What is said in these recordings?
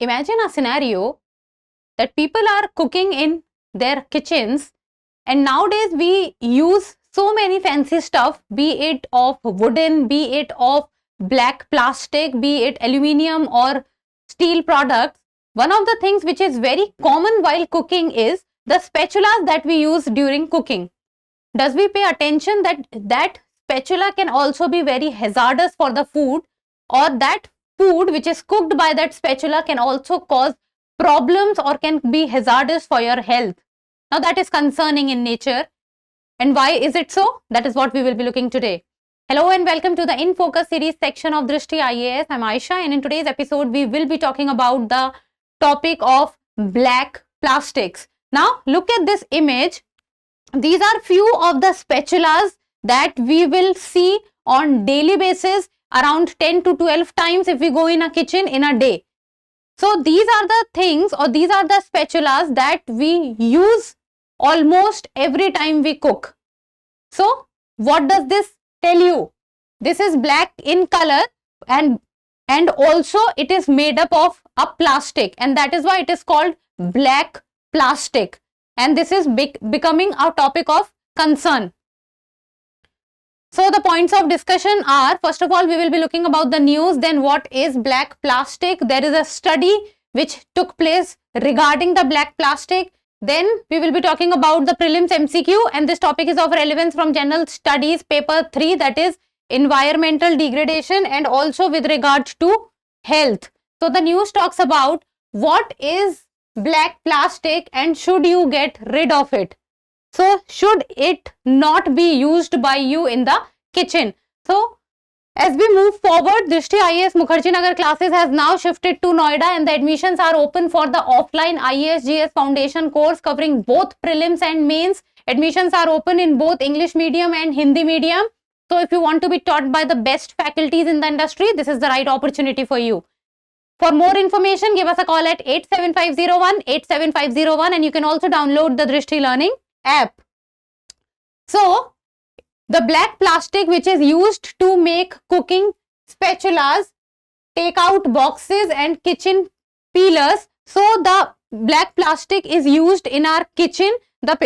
imagine a scenario that people are cooking in their kitchens, and nowadays we use so many fancy stuff, be it of wooden, be it of black plastic, be it aluminium or steel products. One of the things which is very common while cooking is the spatulas that we use during cooking. Does we pay attention that that spatula can also be very hazardous for the food, or that food which is cooked by that spatula can also cause problems or can be hazardous for your health? Now that is concerning in nature. And why is it so? That is what we will be looking today. Hello and welcome to the In Focus series section of Drishti IAS. I'm Aisha, and in today's episode we will be talking about the topic of black plastics. Now look at this image. These are few of the spatulas that we will see on daily basis, around 10 to 12 times if we go in a kitchen in a day. So these are the things, or these are the spatulas that we use almost every time we cook. So what does this tell you? This is black in color, and also it is made up of a plastic, and that is why it is called black plastic. And this is becoming a topic of concern. So the points of discussion are, first of all, we will be looking about the news. Then what is black plastic? There is a study which took place regarding the black plastic. Then we will be talking about the prelims MCQ, and this topic is of relevance from General Studies paper 3, that is environmental degradation, and also with regards to health. So the news talks about what is black plastic and should you get rid of it. So should it not be used by you in the kitchen? So as we move forward, Drishti IAS Mukherjee Nagar classes has now shifted to Noida, and the admissions are open for the offline IAS GS Foundation course covering both prelims and mains. Admissions are open in both English medium and Hindi medium. So if you want to be taught by the best faculties in the industry, this is the right opportunity for you. For more information, give us a call at 87501 and you can also download the Drishti Learning app. So the black plastic which is used to make cooking spatulas, take-out boxes and kitchen peelers. So the black plastic is used in our kitchen. The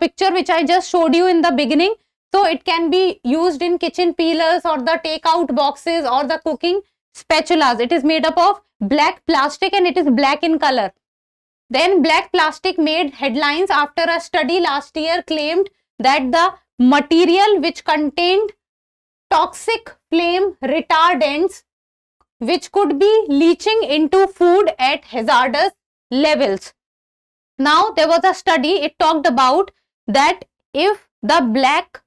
picture which I just showed you in the beginning. So it can be used in kitchen peelers or the take-out boxes or the cooking spatulas. It is made up of black plastic and it is black in color. Then black plastic made headlines after a study last year claimed that the material which contained toxic flame retardants which could be leaching into food at hazardous levels. Now there was a study, it talked about that if the black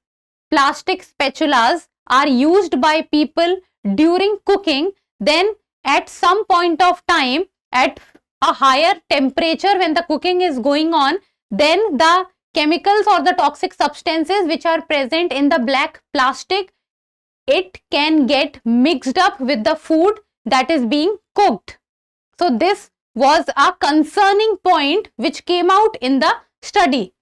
plastic spatulas are used by people during cooking, then at some point of time, at a higher temperature when the cooking is going on, then the chemicals or the toxic substances which are present in the black plastic, it can get mixed up with the food that is being cooked. So this was a concerning point which came out in the study.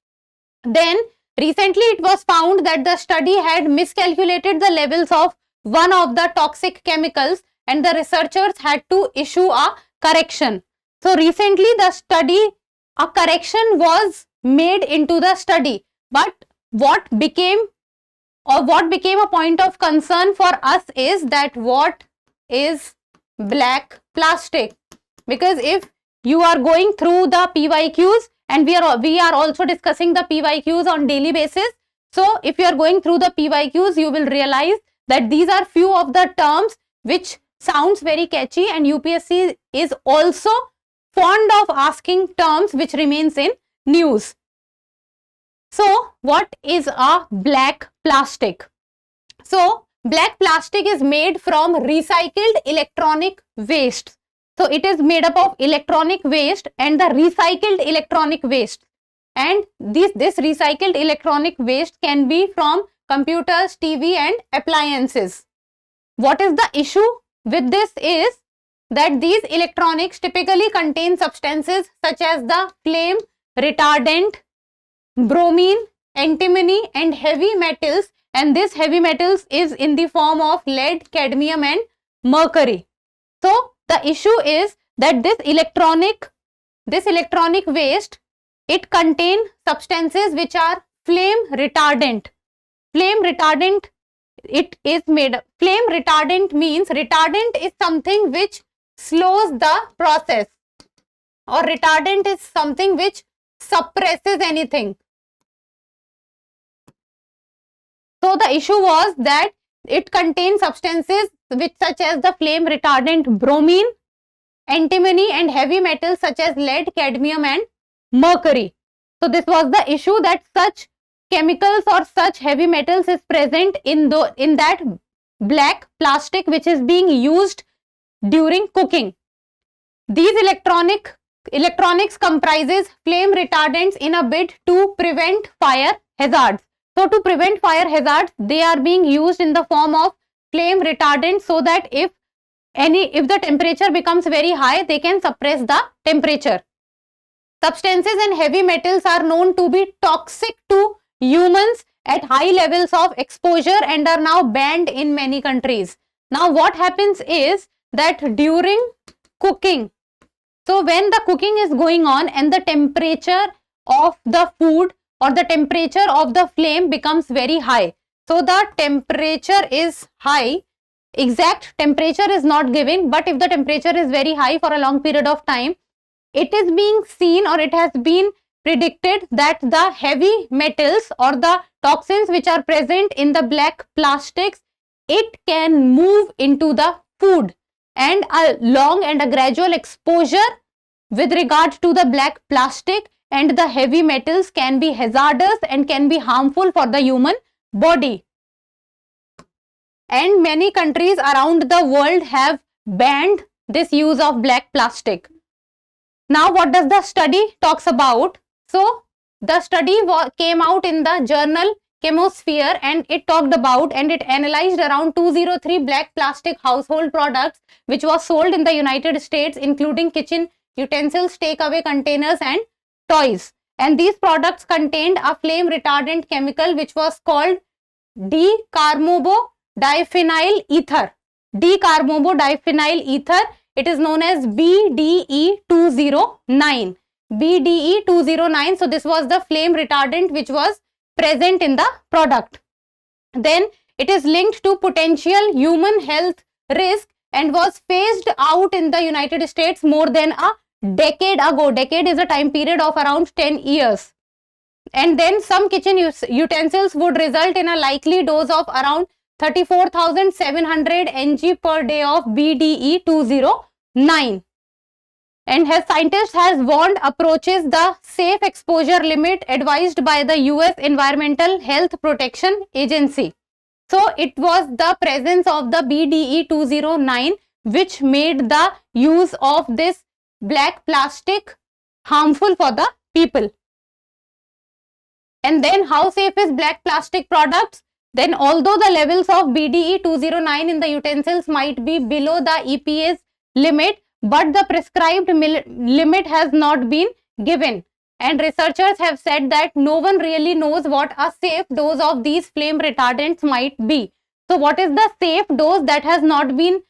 Then recently it was found that the study had miscalculated the levels of one of the toxic chemicals, and the researchers had to issue a correction. So recently the study, a correction was made into the study, but what became a point of concern for us is that what is black plastic, because if you are going through the PYQs, and we are also discussing the PYQs on daily basis. So if you are going through the PYQs, you will realize that these are few of the terms which sounds very catchy, and UPSC is also fond of asking terms which remains in news. So what is a black plastic? So black plastic is made from recycled electronic waste. So it is made up of electronic waste and the recycled electronic waste. And this recycled electronic waste can be from computers, TV and appliances. What is the issue with this is that these electronics typically contain substances such as the flame retardant, bromine, antimony and heavy metals, and this heavy metals is in the form of lead, cadmium and mercury. So the issue is that this electronic waste, it contain substances which are flame retardant. Flame retardant, it is made, flame retardant means retardant is something which slows the process, or retardant is something which suppresses anything. So the issue was that it contains substances which such as the flame retardant bromine, antimony, and heavy metals such as lead, cadmium, and mercury. So this was the issue, that such chemicals or such heavy metals is present in that black plastic which is being used during cooking. These electronics comprises flame retardants in a bid to prevent fire hazards. So to prevent fire hazards, they are being used in the form of flame retardant, so that if the temperature becomes very high, they can suppress the temperature. Substances and heavy metals are known to be toxic to humans at high levels of exposure and are now banned in many countries. Now what happens is that during cooking, so when the cooking is going on and the temperature of the food or the temperature of the flame becomes very high, so the temperature is high, exact temperature is not given, but if the temperature is very high for a long period of time, it is being seen, or it has been predicted, that the heavy metals or the toxins which are present in the black plastics, it can move into the food, and a long and a gradual exposure with regard to the black plastic and the heavy metals can be hazardous and can be harmful for the human body. And many countries around the world have banned this use of black plastic. Now what does the study talks about? So the study came out in the journal Chemosphere, and it talked about and it analyzed around 203 black plastic household products which was sold in the United States, including kitchen utensils, takeaway containers, and toys. And these products contained a flame retardant chemical which was called D-carbamidophenyl ether. D-carbamidophenyl ether. It is known as BDE209. BDE209. So this was the flame retardant which was present in the product. Then it is linked to potential human health risk and was phased out in the United States more than a decade ago. Decade is a time period of around 10 years. And then some kitchen utensils would result in a likely dose of around 34,700 ng per day of BDE209. And scientists has warned approaches the safe exposure limit advised by the US Environmental Health Protection Agency. So it was the presence of the BDE209 which made the use of this black plastic harmful for the people. And then how safe is black plastic products? Then although the levels of BDE209 in the utensils might be below the EPA's limit, but the prescribed limit has not been given. And researchers have said that no one really knows what a safe dose of these flame retardants might be. So what is the safe dose? That has not been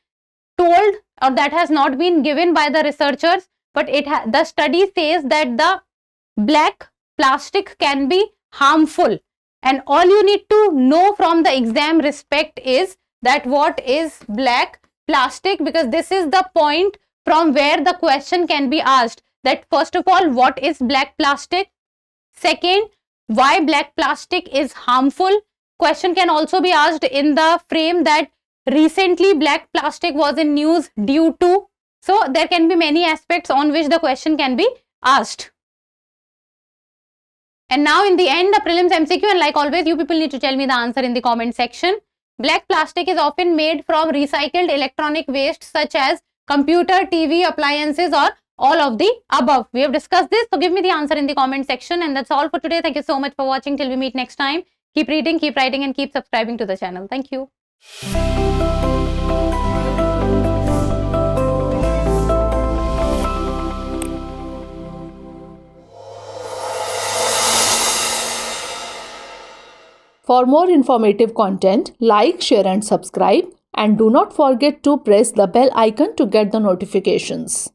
told, or that has not been given by the researchers, but the study says that the black plastic can be harmful. And all you need to know from the exam respect is that what is black plastic, because this is the point from where the question can be asked, that first of all, what is black plastic? Second, why black plastic is harmful? Question can also be asked in the frame that recently black plastic was in news due to. So there can be many aspects on which the question can be asked. And now in the end, the prelims MCQ, and like always, you people need to tell me the answer in the comment section. Black plastic is often made from recycled electronic waste such as computer, TV, appliances, or all of the above. We have discussed this, so give me the answer in the comment section. And that's all for today. Thank you so much for watching. Till we meet next time. Keep reading, keep writing, and keep subscribing to the channel. Thank you. For more informative content, like, share and subscribe, and do not forget to press the bell icon to get the notifications.